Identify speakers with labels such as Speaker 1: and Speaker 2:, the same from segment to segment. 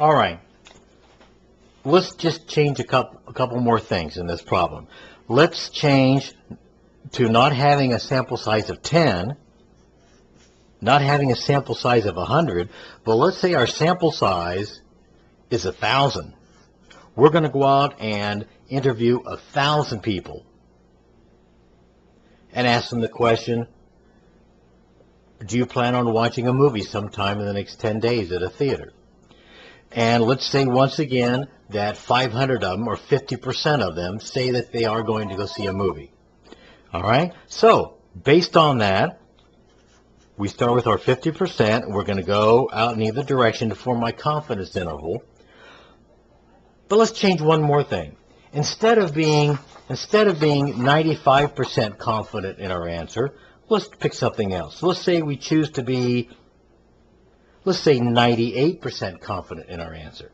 Speaker 1: All right. Let's just change a couple more things in this problem. Let's change to not having a sample size of 10, not having a sample size of 100, but let's say our sample size is 1,000. We're going to go out and interview 1,000 people and ask them the question, do you plan on watching a movie sometime in the next 10 days at a theater? And let's say once again that 500 of them, or 50% of them, say that they are going to go see a movie. All right? So, based on that, we start with our 50%. We're going to go out in either direction to form my confidence interval. But let's change one more thing. Instead of being 95% confident in our answer, let's pick something else. Let's say we choose to be, let's say 98% confident in our answer.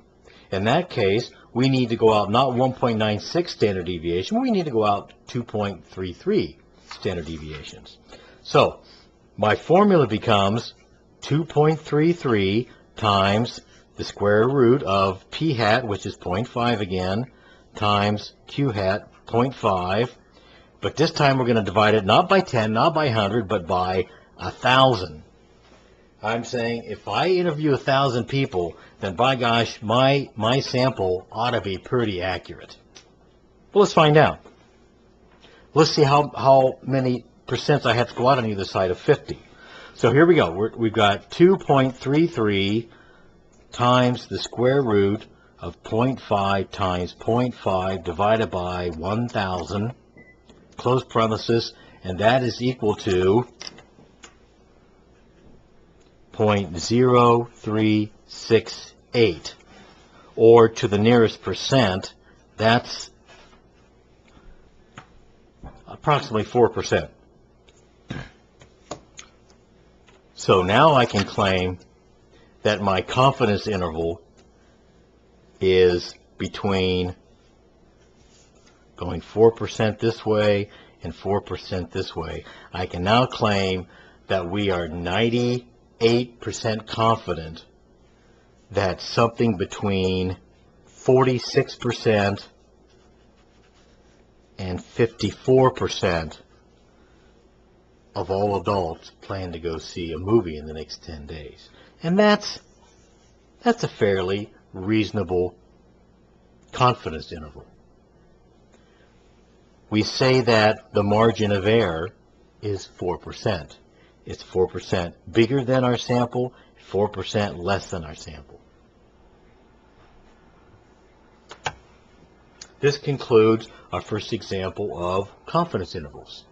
Speaker 1: In that case, we need to go out not 1.96 standard deviation, we need to go out 2.33 standard deviations. So, my formula becomes 2.33 times the square root of p hat, which is 0.5 again, times q hat, 0.5. But this time we're going to divide it not by 10, not by 100, but by 1,000. I'm saying if I interview 1,000 people, then by gosh, my sample ought to be pretty accurate. Well, let's find out. Let's see how many percents I have to go out on either side of 50. So here we go. We've got 2.33 times the square root of 0.5 times 0.5 divided by 1,000, close parenthesis, and that is equal to 0.0368, or to the nearest percent, that's approximately 4%. So now I can claim that my confidence interval is between going 4% this way and 4% this way. I can now claim that we are 98% confident that something between 46% and 54% of all adults plan to go see a movie in the next 10 days. And that's a fairly reasonable confidence interval. We say that the margin of error is 4%. It's 4% bigger than our sample, 4% less than our sample. This concludes our first example of confidence intervals.